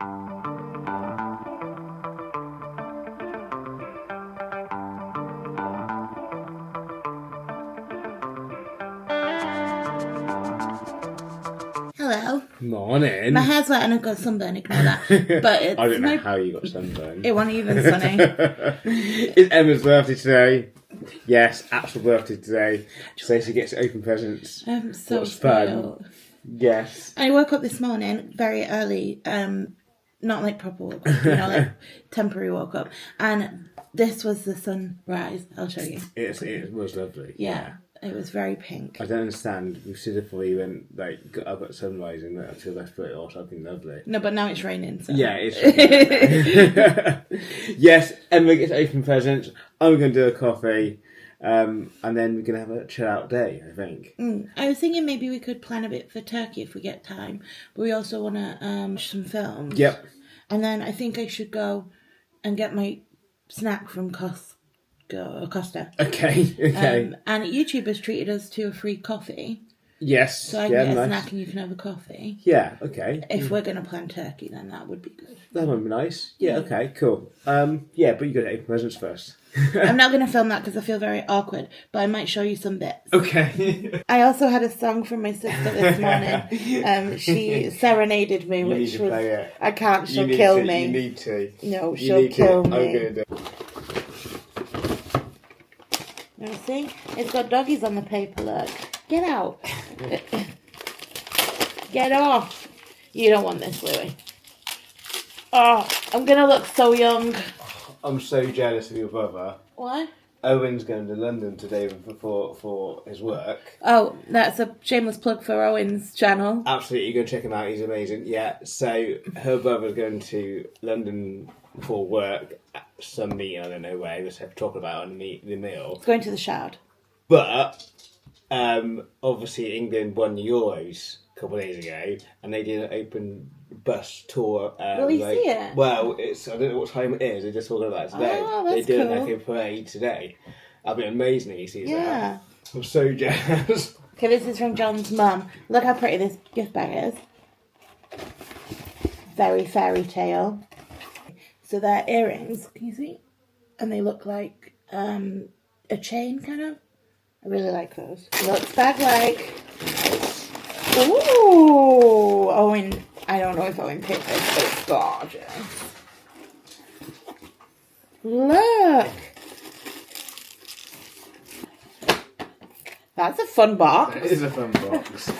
Hello. Morning. My hair's wet and I've got sunburn, ignore that. But it's I don't know how you got sunburn. It wasn't even sunny. It's Emma's birthday today. Yes, actual birthday today. So she gets to open presents. I'm so What's spoiled. fun? Yes. I woke up this morning very early, not like proper woke up, like temporary woke up. And this was the sunrise. I'll show you. It was lovely. Yeah. It was very pink. I don't understand. We stood before you went, got up at sunrise and went up to the left foot or something lovely. No, but now it's raining. So. Yeah, it's Yes, Emma gets open presents. I'm going to do a coffee. And then we're going to have a chill out day, I think. I was thinking maybe we could plan a bit for Turkey if we get time. But we also want to watch some films. Yep. And then I think I should go and get my snack from Costa. Okay. And YouTube has treated us to a free coffee. Yes. So I can get a snack and you can have a coffee. Yeah, okay. If we're going to plan Turkey, then that would be good. That would be nice. Yeah, okay, cool. Yeah, but you got to open presents first. I'm not going to film that because I feel very awkward, but I might show you some bits. Okay. I also had a song from my sister this morning. She serenaded me, which was... Play it. I can't, she'll kill me. You need to. No, she'll kill me. I'm going to do it. You see? It's got doggies on the paper, look. Get out. Get off. You don't want this, Louis. Oh, I'm going to look so young. I'm so jealous of your brother. Why? Owen's going to London today for his work. Oh, that's a shameless plug for Owen's channel. Absolutely, go check him out. He's amazing. Yeah, so her brother's going to London for work at some meeting, I don't know where, just have to talk about on the meal. It's going to the Shard. But, obviously England won the Euros a couple of days ago, and they did an open bus tour. Will you see it? Well, I don't know what time it is, they're just talking about it today. Oh, that's they did cool. an parade today. That'd be amazing if he sees Yeah. that. I'm so jealous. Okay, this is from John's mum. Look how pretty this gift bag is. Very fairy tale. So they're earrings, can you see? And they look like a chain, kind of. I really like those. Looks bag-like. Ooh! Owen, I don't know if Owen picked this, but it's gorgeous. Look! That's a fun box. That is a fun box.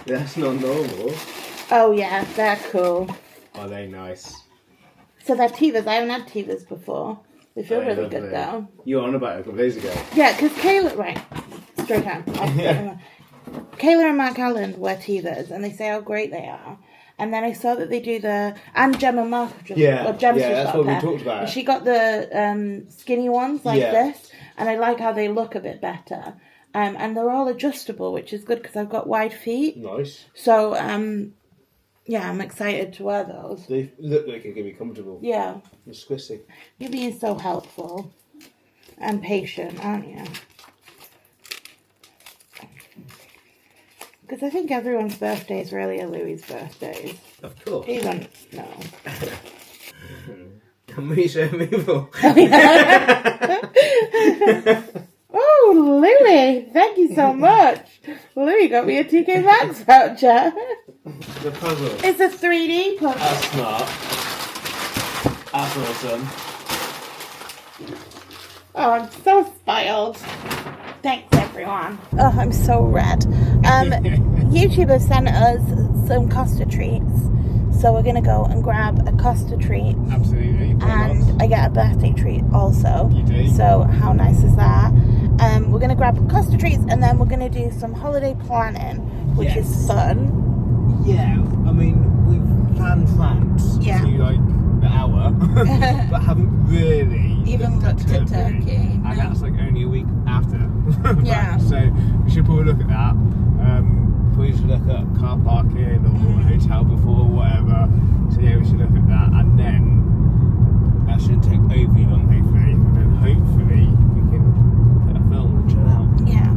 That's not normal. Oh yeah, they're cool. Are they nice? So they're Tivas. I haven't had Tivas before. They feel really Lovely. good though. You were on about it a couple of days ago. Yeah, because Kayla... Right, straight on. Kayla and Mark Allen wear Tivas and they say how great they are. And then I saw that they do the... And Gemma and Mark have just... Yeah, Gemma's yeah, just that's got what we a pair. talked about. And she got the skinny ones like this. And I like how they look a bit better. And they're all adjustable, which is good because I've got wide feet. Nice. So, yeah, I'm excited to wear those. They look like they're going to be comfortable. Yeah. And squishy. You're being so helpful and patient, aren't you? Because I think everyone's birthdays really are Louis' birthdays. Of course. Even, no. Can we show me more? Oh, Louis, thank you so much. Louis got me a TK Maxx voucher. The puzzle. It's a 3D puzzle. That's smart. That's awesome. Oh, I'm so spoiled. Thanks, everyone. Oh, I'm so red. YouTube has sent us some Costa treats. So we're going to go and grab a Costa treat. Absolutely. And I get a birthday treat also. You do. So how nice is that? We're going to grab Costa treats and then we're going to do some holiday planning, which is fun. Yeah, I mean, we've planned France to like an hour, but haven't really even looked at Turkey. And that's like only a week after. Yeah. So we should probably look at that. We should look at car parking or hotel before, whatever. So yeah, we should look at that, and then that shouldn't take overly long, hopefully. And then hopefully we can put a film and chill out. Yeah.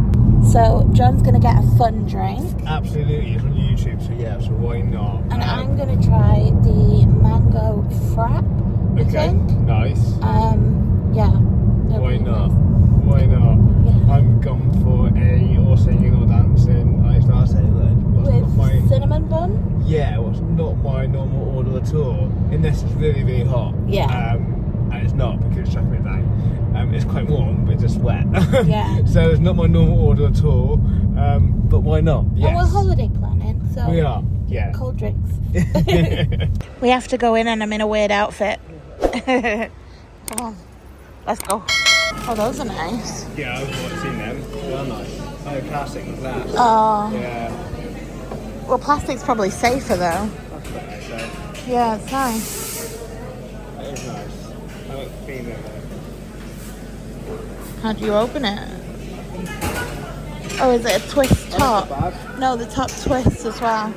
So John's gonna get a fun drink. Absolutely, it's not you. YouTube, so yeah, so why not? And I'm going to try the mango frap, I think. Nice. Yeah. Why not? Nice. Why not? Yeah. I'm gone for or singing or dancing. I start saying that. With cinnamon bun? Yeah, it was not my normal order at all, unless it's really, really hot. Yeah. And it's not because it's chucking it down. It's quite warm, but it's just wet. Yeah. So it's not my normal order at all. But why not? Yes. And we're holiday planning, so We are. Yeah. Cold drinks. We have to go in, and I'm in a weird outfit. Come on, let's go. Oh, those are nice. Yeah, I've seen them. They're nice. Oh, plastic and glass. Oh. Yeah. Well, plastic's probably safer though. That's what I say. Yeah, it's nice. That is nice. I haven't seen it. How do you open it? Oh, is it a twist top? No, the top twists as well.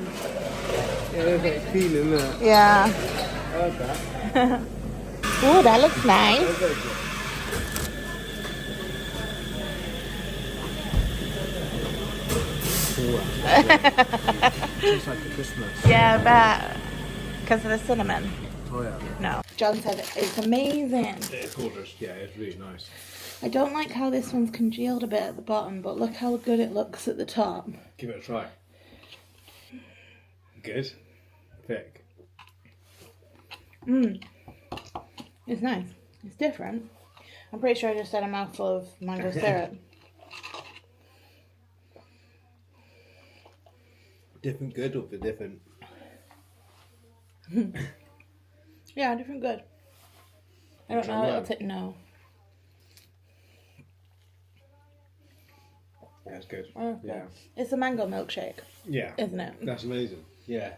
Yeah, there's like clean in there. Yeah. I like that. Ooh, that looks nice. That's very good. Tastes like a Christmas. Yeah, I bet. Because of the cinnamon. Oh yeah. No. John said it's amazing. It's gorgeous. Yeah, it's really nice. I don't like how this one's congealed a bit at the bottom, but look how good it looks at the top. Give it a try. Good. Thick. It's nice. It's different. I'm pretty sure I just had a mouthful of mango syrup. Different good or the different? Yeah, different good. I don't know. It'll take no. That's good. Okay. Yeah. It's a mango milkshake, Yeah. isn't it? That's amazing. Yeah.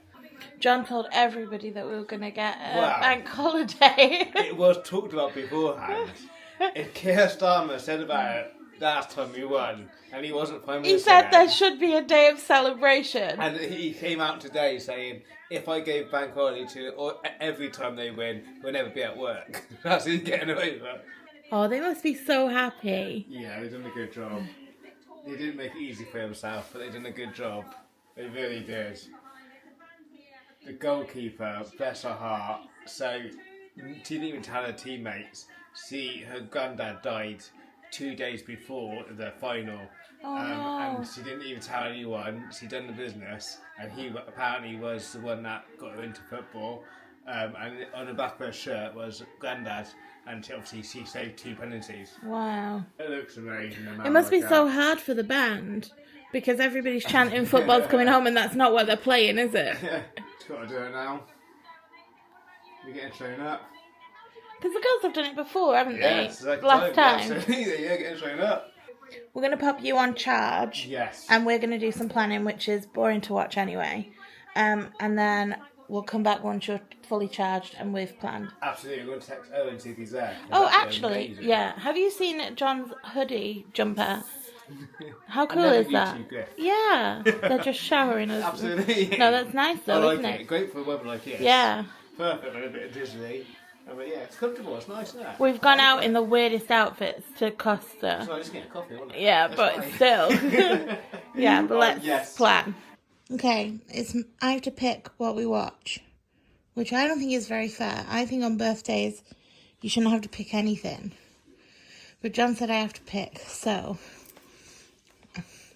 John told everybody that we were going to get a Wow. bank holiday. It was talked about beforehand. If Keir Starmer said about it last time we won, and he wasn't Prime He Minister said then, there should be a day of celebration. and he came out today saying, if I gave bank holiday to or every time they win, we'll never be at work. That's who he's getting away with. Oh, they must be so happy. Yeah, they've done a good job. They didn't make it easy for themselves, but they've done a good job. They really did. The goalkeeper, bless her heart, so she didn't even tell her teammates. Her granddad died 2 days before the final. Oh, no. And she didn't even tell anyone. She'd done the business, and he apparently was the one that got her into football. And on the back of her shirt was granddad, and she saved 2 penalties. Wow. It looks amazing. It must be so hard for the band because everybody's chanting football's coming home and that's not what they're playing, is it? Got to do it now. We're getting shown up. Because the girls have done it before, haven't Yes, they? Last time. Absolutely, yeah, getting shown up. We're going to pop you on charge. Yes. And we're going to do some planning, which is boring to watch anyway. And then we'll come back once you're fully charged and we've planned. Absolutely, we're going to text Owen and see if he's there. Oh, actually, yeah. Have you seen John's hoodie jumper? How cool is that? Yeah, they're just showering us. Absolutely. No, that's nice though, I like isn't it? Great for a weather like this. Yeah. Perfect for a bit of Disney. But yeah, it's comfortable. It's nice, isn't it? We've gone out in the weirdest outfits to Costa. So I just get a coffee, wasn't it? Yeah, That's but fine. still. Yeah, but let's yes. plan. Okay, I have to pick what we watch, which I don't think is very fair. I think on birthdays you shouldn't have to pick anything. But John said I have to pick, so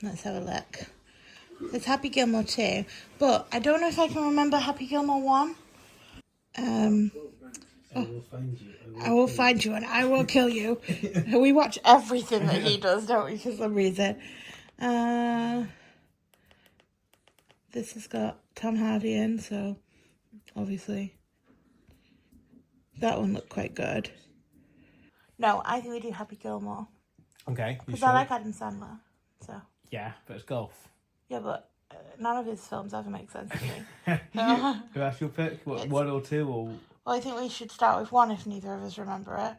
let's have a look. There's Happy Gilmore 2, but I don't know if I can remember Happy Gilmore 1. I will find you and I will kill you. We watch everything that he does, don't we, for some reason. This has got Tom Hardy in, so obviously that one looked quite good. No, I think we do Happy Gilmore. Okay. Because I like Adam Sandler, so. Yeah, but it's golf. Yeah, but none of his films ever make sense to me. That's your pick? What, 1 or 2 or... Well, I think we should start with 1 if neither of us remember it.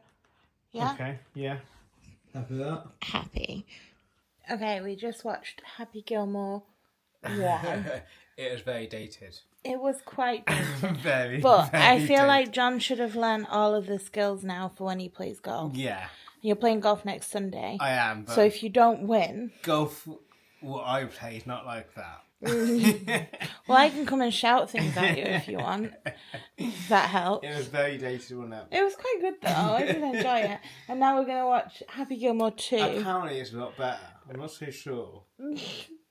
Yeah? Okay, yeah. Happy with that? Happy. Okay, we just watched Happy Gilmore 1. It was very dated. It was quite dated. Very, But very I feel dated. like John should have learned all of the skills now for when he plays golf. Yeah. You're playing golf next Sunday. I am, but... So if you don't win... Golf, what I play is not like that. Well, I can come and shout things at you if you want. If that helps. It was very dated, wasn't it? It was quite good though. I did enjoy it. And now we're going to watch Happy Gilmore 2. Apparently it's a lot better. I'm not so sure.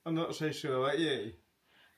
I'm not so sure about you.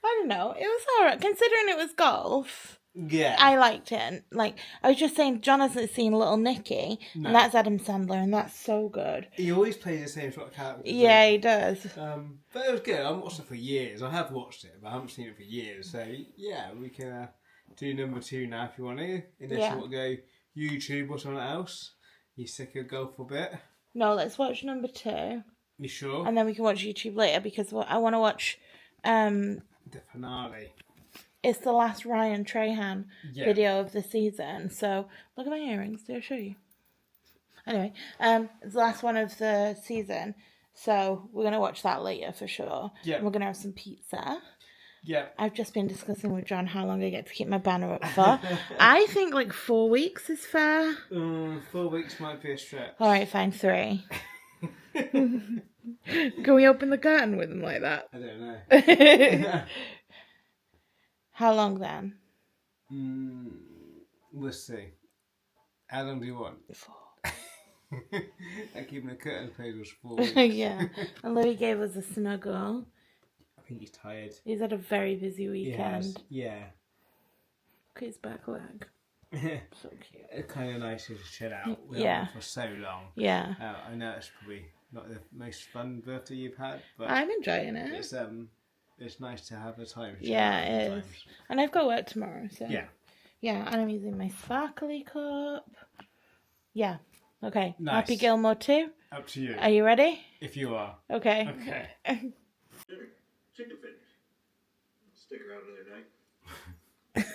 I don't know. It was alright. Considering it was golf, Yeah. I liked it. Like, I was just saying, John hasn't seen Little Nicky, and that's Adam Sandler, and that's so good. He always plays the same sort of character. Yeah, he does. But it was good. I've watched it for years. I have watched it, but I haven't seen it for years. So, yeah, we can do number 2 now if you want to. Unless you want to go YouTube or something else. You sick of golf a bit? No, let's watch number 2. You sure? And then we can watch YouTube later, because I want to watch... the finale. It's the last Ryan Trahan video of the season. So, look at my earrings. Did I show you? Anyway, it's the last one of the season. So, we're going to watch that later for sure. Yeah. And we're going to have some pizza. Yeah. I've just been discussing with John how long I get to keep my banner up for. I think like 4 weeks is fair. 4 weeks might be a stretch. Alright, fine, 3. Can we open the curtain with them like that? I don't know. How long then? We'll see. How long do you want? 4. I keep my curtain closed was 4 weeks. Yeah. And Louis gave us a snuggle. I think he's tired. He's had a very busy weekend. Yeah. Look at his back leg. So cute. It's kind of nice to just chill out. We haven't for so long. Yeah. I know it's probably not the most fun birthday you've had, but I'm enjoying it. it's nice to have a time. Yeah, it is. And I've got work tomorrow, so yeah, and I'm using my sparkly cup. Yeah. Okay. Nice. Happy Gilmore 2. Up to you. Are you ready? If you are. Okay. Okay. Chicken fingers. Stick around another night.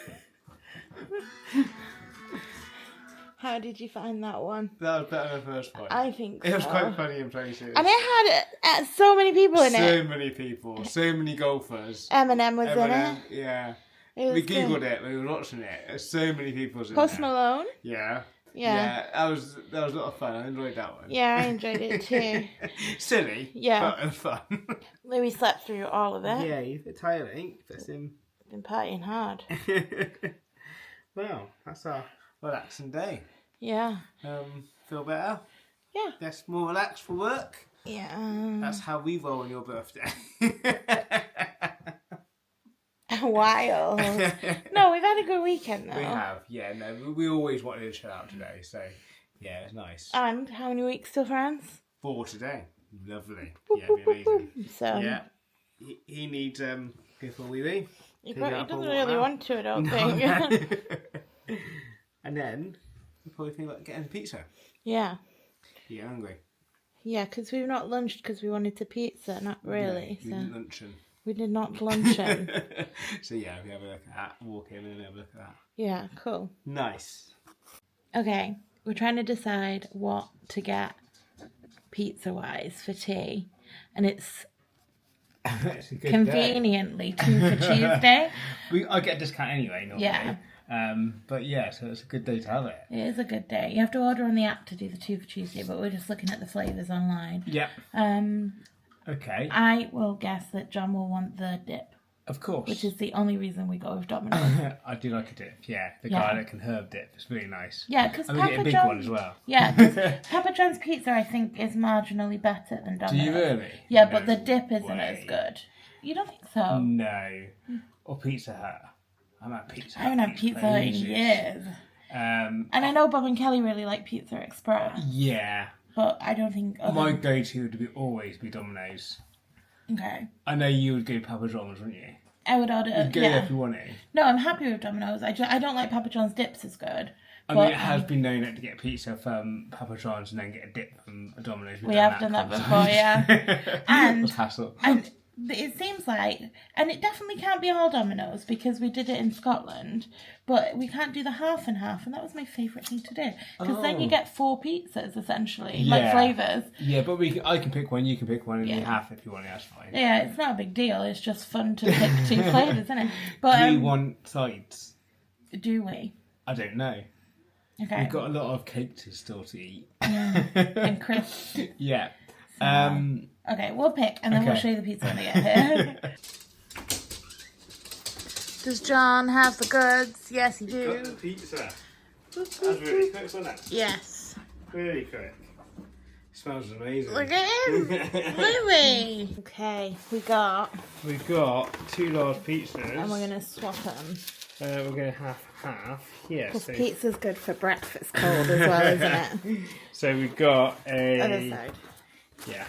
How did you find that one? That was better than the first one. I think it was so. quite funny in places. And it had so many people in it. So many people, so many golfers. Eminem was in it. Yeah. It We was googled good. it when we were watching it. There's so many people in Post there. Malone. Yeah. Yeah. That was a lot of fun. I enjoyed that one. Yeah, I enjoyed it too. Silly. Yeah. But fun. Louis slept through all of it. Yeah, he's a bit tired, I think. That's him. Been partying hard. Well, that's our relaxing day. Yeah. Feel better? Yeah. Yes, more relaxed for work? Yeah. That's how we roll on your birthday. Wild. No, we've had a good weekend though. We have, yeah. No, we always wanted to chill out today, so yeah, it's nice. And how many weeks till France? 4 today. Lovely. Boop, Yeah, boop, be boop, amazing. boop. So Yeah. He needs go for a wee wee. he Take out doesn't for a really walk want to, I don't No, think. no. And then we probably think about getting pizza. Yeah. You're hungry. Yeah, because we've not lunched because we wanted a pizza, not really. Yeah, So luncheon. we did not luncheon. So yeah, we have a look at that. Walk in and have a look at that. Yeah, cool. Nice. Okay, we're trying to decide what to get pizza-wise for tea. And it's It's a good conveniently 2 for Tuesday. I get a discount anyway, normally. Yeah. But yeah, so it's a good day to have it. It is a good day. You have to order on the app to do the 2 for Tuesday, but we're just looking at the flavours online. Yep. Okay. I will guess that John will want the dip, Of course. which is the only reason we go with Domino's. I do like a dip, yeah. The Yeah. garlic and herb dip. It's really nice. Yeah, because And we get a Papa big John's... one as well. Yeah, because Papa John's pizza, I think, is marginally better than Do Domino's. you really? Yeah, No but the dip isn't way. as good. You don't think so? No. Or Pizza Hut. I'm at Pizza Hut. I haven't had pizza for in ages. years. And I know Bob and Kelly really like Pizza Express, Yeah. but I don't think... My go-to would always be Domino's. Okay. I know you would go Papa John's, wouldn't you? I would order... You'd go there if you want to. No, I'm happy with Domino's. I don't like Papa John's dips as good. I mean, it has been known to get pizza from Papa John's and then get a dip from Domino's. We have done that a couple before, times. yeah. And- It's hassle. And it seems like, and it definitely can't be all Domino's because we did it in Scotland, but we can't do the half and half, and that was my favourite thing to do. Because then you Oh. get 4 pizzas, essentially, like Yeah. flavours. Yeah, but I can pick one, you can pick one, and you Yeah. have if you want it, that's fine. Yeah, it's not a big deal, it's just fun to pick 2 flavours, isn't it? But Do we want sides? do we? I don't know. Okay. We've got a lot of cake to still to eat. And crisps. Yeah. Okay, we'll pick, and then we'll Okay. show you the pizza when we get here. Does John have the goods? Yes, he Got the do. pizza. That's really quick, wasn't it? Yes. Really quick. Smells amazing. Look at him. Louis. Okay, We've got 2 large pizzas. and we're gonna swap them. We're going to have half. Yes. Because pizza's good for breakfast cold as well, isn't it? So we've got a. Other side. Yeah.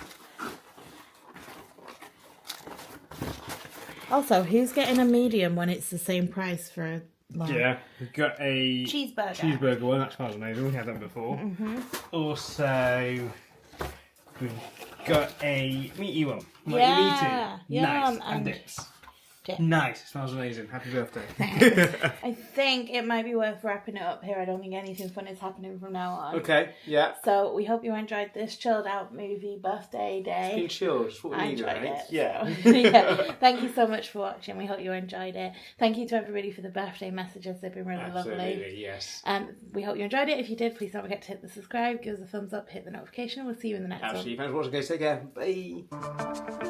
Also, who's getting a medium when it's the same price for a large? Yeah. We've got a Cheeseburger one. That smells amazing. We had that before. Mm-hmm. Also, we've got a meaty one. Yeah. Meaty. Yum, Nice. And dips. dip. Nice. It smells amazing. Happy birthday. I think it might be worth wrapping it up here. I don't think anything fun is happening from now on. Okay. Yeah. So we hope you enjoyed this chilled out movie birthday day. It's been chilled. It's what we I need, enjoyed right? it. Yeah. So, yeah. Thank you so much for watching. We hope you enjoyed it. Thank you to everybody for the birthday messages. They've been really lovely. Absolutely. Yes. We hope you enjoyed it. If you did, please don't forget to hit the subscribe, give us a thumbs up, hit the notification. We'll see you in the next one. Absolutely. Thanks for watching, guys. Take care. Bye.